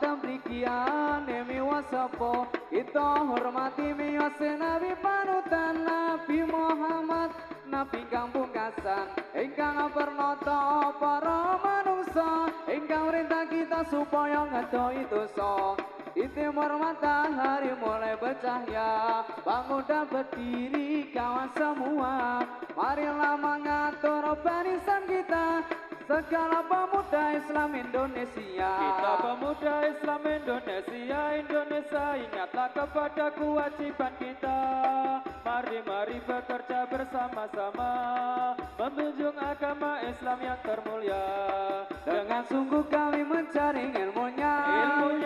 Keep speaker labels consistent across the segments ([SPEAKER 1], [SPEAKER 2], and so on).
[SPEAKER 1] Tamrikiane miwas sapa kita hormati miwas Nabi panutan Nabi Muhammad Nabi kang pungkasan ingkang pernata para manungsa ingkang perintah kita supaya ngadoi dosa. Di timur matahari mulai bercahaya, bangun dan berdiri kawan semua. Marilah mengatur barisan kita, segala pemuda Islam Indonesia.
[SPEAKER 2] Kita pemuda Islam Indonesia, ingatlah kepada kewajiban kita. Mari bekerja bersama-sama, menunjung agama Islam yang termulia.
[SPEAKER 1] Dengan sungguh kami mencari ilmunya,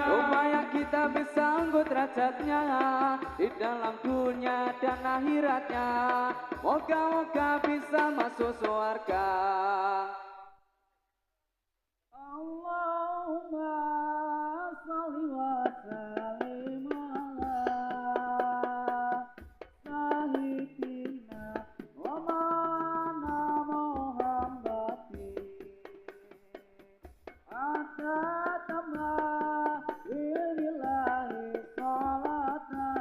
[SPEAKER 1] supaya kita bisa anggut derajatnya di dalam dunia dan akhiratnya. Moga-moga bisa masuk surga. Allahumma sholli wa sallim ala sayyidina wa maulana Muhammadin atatama lillahi salatan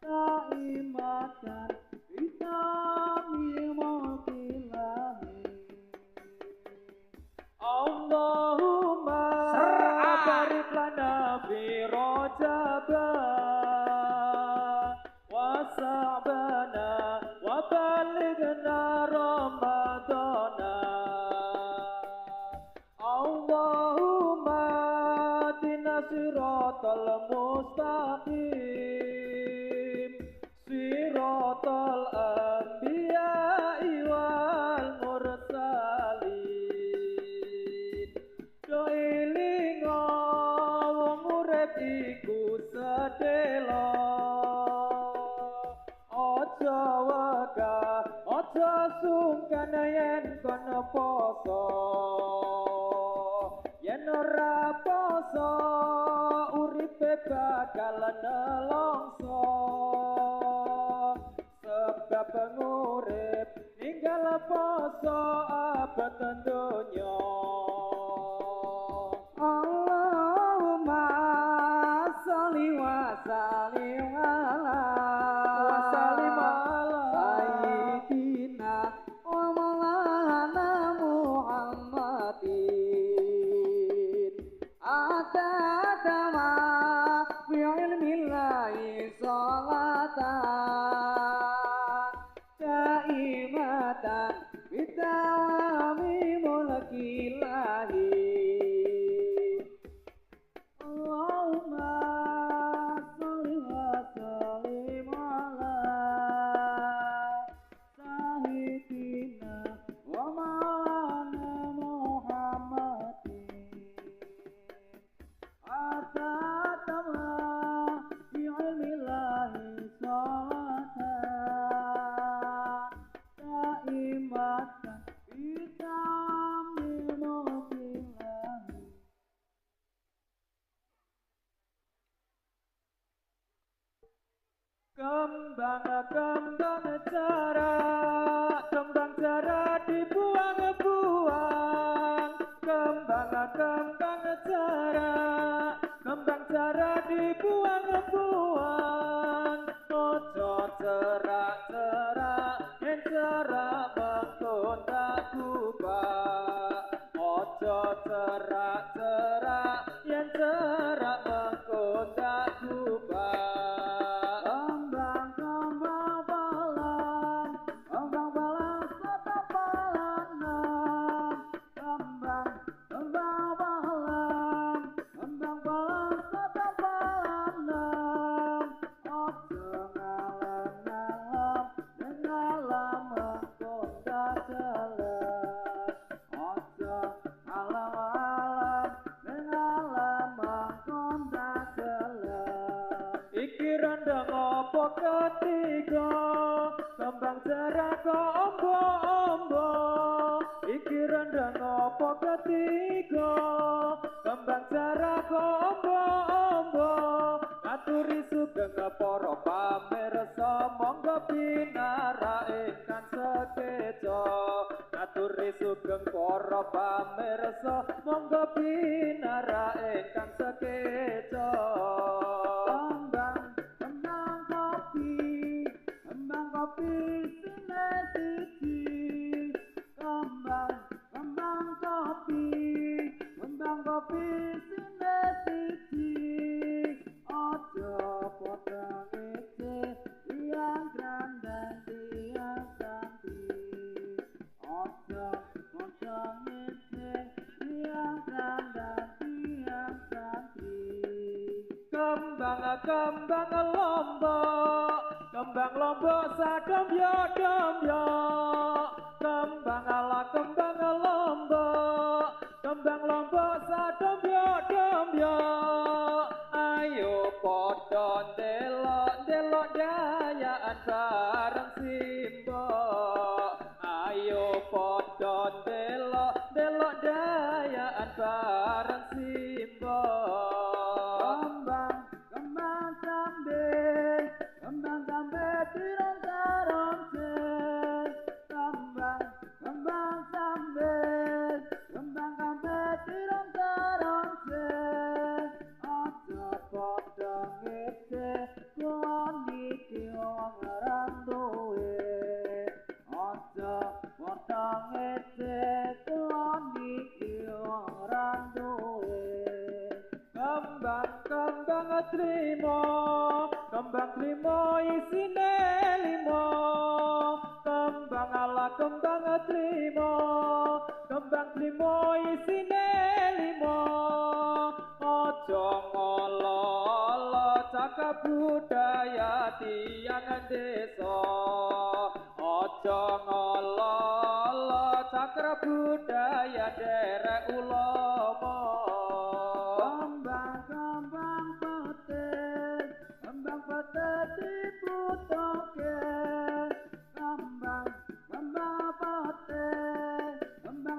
[SPEAKER 1] taimatan bitamil mulkilahi.
[SPEAKER 2] Allahumma barik lana fi Rajaba wa Sa'bana wa balighna Ramadana. Allahumma tina siratal mustaqim siratal anbiya'i wal mursalin. Doilingo wong urip iku sedelo, aja wegah aja sungkan yen kono poso. Yen ora poso uripe bakal nelongso, sebab pengurip ninggal poso abad donya.
[SPEAKER 1] Allahumma sholli wa sallim ala sayyidina wa maulana Muhammadin atatama fi ilmillahi salatan daimatan bidawami mulkilahi. Allahumma sholli wa sallim ala sayyidina wa maulana Muhammadin atatama fi ilmillahi salatan daimatan bitamil mulkilahi.
[SPEAKER 2] Kembang cara dibuang-buang. Kembang cara dibuang-buang. Ojo cerak-cerak, yen cerak mengko tak kubah. Ojo cerak-cerak, yen cerak mengko tak kubah. Ketiga kembang cerak kok ombo-ombo, iki rendang apa ketiga kembang cerak kok ombo-ombo, ngaturi sugeng para pamirsa monggo pinara ingkang sekeca, ngaturi Menawi sugeng para pamirsa monggo pinara ingkang sekeca.
[SPEAKER 1] Kembang kopi sinesiji. Kembang kopi sinesiji. Ojo padha ngece tiang grandang tiang santri. Ojo padha ngece tiang grandang tiang santri.
[SPEAKER 2] Kembang lombok sadomyo domyo. Kembang lombok sadomyo domyo. Ayo padha ndelok dayaan bareng simbok. Ayo padha ndelok dayaan bareng simbok.
[SPEAKER 1] Kembang sambe dironta-ronta. Kembang sambe dironta-ronta. Aja padha ngece kon iki wong randuwe. Aja padha ngece kon iki wong randuwe.
[SPEAKER 2] Kembang trimo isine limo. Kembang trimo isine limo. Ojo ngolo-olo cakap budaya tiang desa. Ojo ngolo-olo cakap budaya derek ulama.
[SPEAKER 1] Kembang pete diputoke. Kembang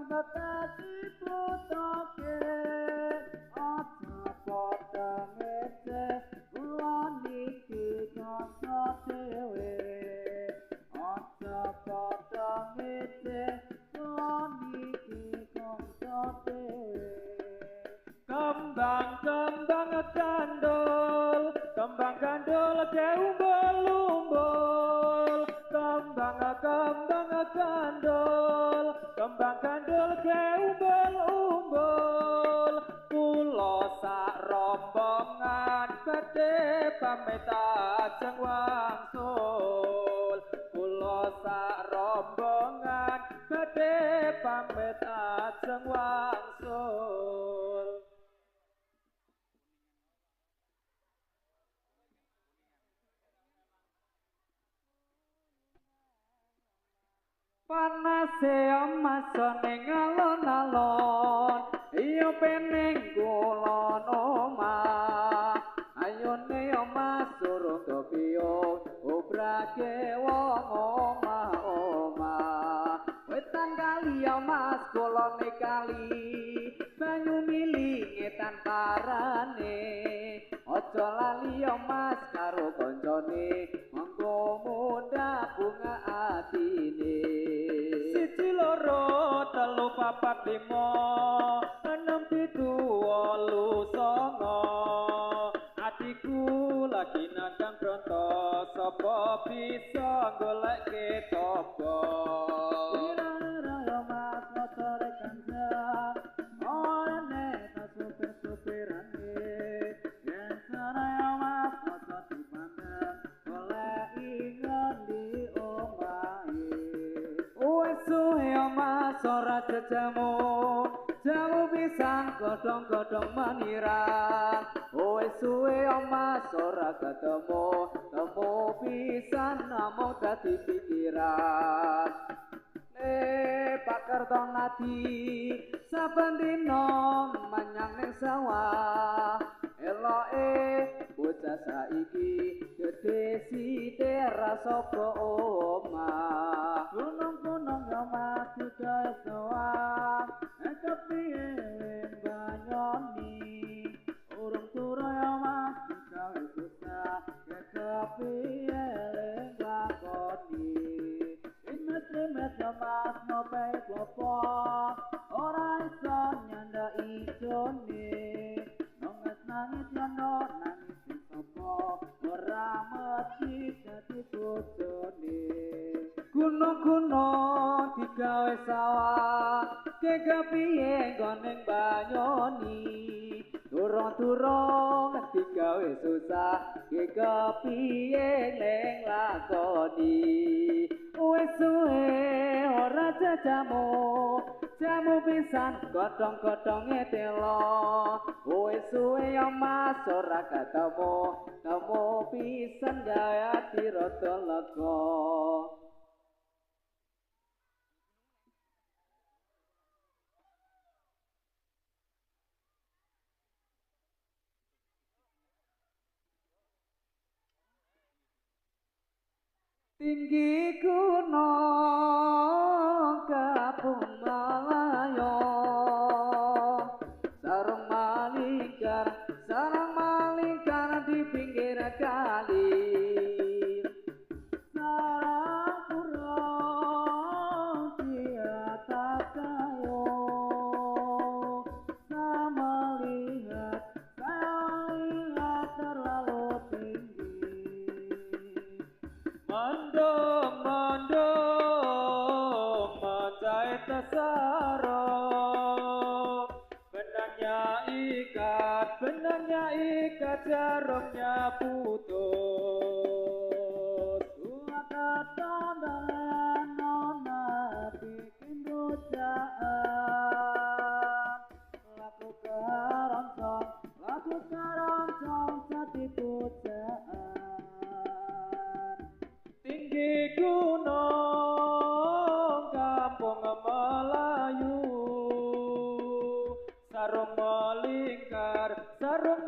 [SPEAKER 1] pete diputoke. Aja padha ngece kula niki kanca dhewe. Aja padha ngece kula niki kanca dhewe.
[SPEAKER 2] Kembang gandul ke umbul-umbul. Kembang gandul ke umbul-umbul. Kula sak rombongan badhe pamit ajeng wangsul. Kula sak rombongan badhe pamit ajeng wangsul. Panase emas ning alon-alon, iya pening kula omah. Ayone emas suruh kepiye obrake wong omah-omah. Wetan kali emas kula kali, banyu mili ngetan parane. Ojo lali emas karo koncone, monggo muda bunga atine. Siji loro telu papat limo, enem pitu wolu songo. Atiku lagi nandang bronto, sapa bisa goleke topo.
[SPEAKER 1] Irara mas motore kanjang, orane ta supir-supirane. Yen saraya mas motor dipandang, goleki ngendi omahe.
[SPEAKER 2] Wes suwe mas ora jejamu, jamu pisang godhong-godhong menirang. Wes suwe mas ora ketemu, temu pisan namung dadi pikiran. Pakerto ngati saben dina menyang ning sawah. Eloke bocah saiki gedhe sithik rasa omah.
[SPEAKER 1] Gunung-gunung yo mati gawe sawah, kepiye banyoni. Urung turu yo mati gawe susah, kepiye lakoni. Imet-imet yo mas ngopi klopo,
[SPEAKER 2] wis sawah kekepiye goneng banyoni turung-turung digawe susah kekepiye neng lakoni wis suwe ora jajamu jamu pisan godhong-godhonge telo wis suwe yo mas ora ketemu temu pisan gawe ati rada lega. Tinggi gunung Kapung Malayo sarung malingkar di pinggir kali
[SPEAKER 1] sarang kurang di atas kayu saya melihat terlalu tinggi mendung mencai tesarung benarnya ikat jarumnya putus suaka tandangan nona bikin rujaan laku keroncong jadi pujaan tinggi gunung Kampung Melayu sarung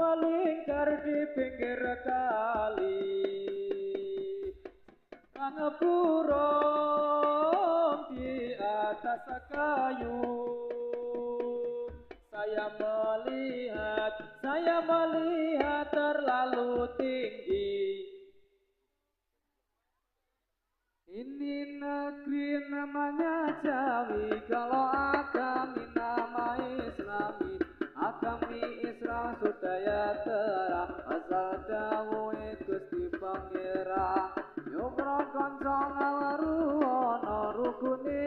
[SPEAKER 1] melingkar di pinggir kali burung di atas kayu saya melihat terlalu tinggi.
[SPEAKER 2] Ini negeri namanya Jawi kalau agami nama Islami agami Islam budaya terang asal dawuhe Gusti Pangeran nyukra kanca ngawaru ana rukune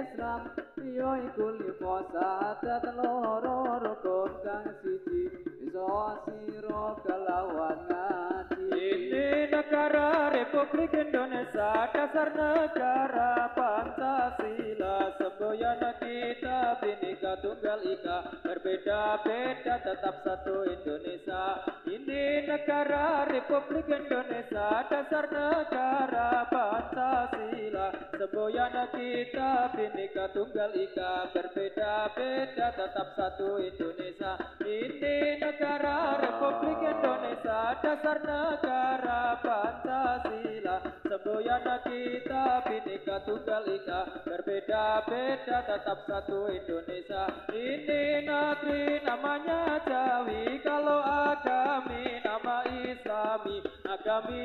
[SPEAKER 2] Islam ya iku lima sahadat loro rukun kang siji iso sira kelawan ngaji.
[SPEAKER 1] Ini negara Republik Indonesia dasar negara Pancasila semboyan kita Bhinneka Tunggal Ika berbeda-beda tetap satu Indonesia. Ini negara Republik Indonesia dasar negara Pancasila semboyan kita Bhinneka Tunggal Ika berbeda-beda tetap satu Indonesia. Ini negara Republik Indonesia dasar negara Pancasila semboyan kita Bhinneka Tunggal Ika berbeda-beda tetap satu Indonesia. Ini negeri namanya Jawi kalau agami nama Islami agami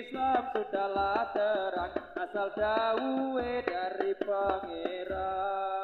[SPEAKER 1] Islam sudahlah terang asal dawuhe dari Pangeran.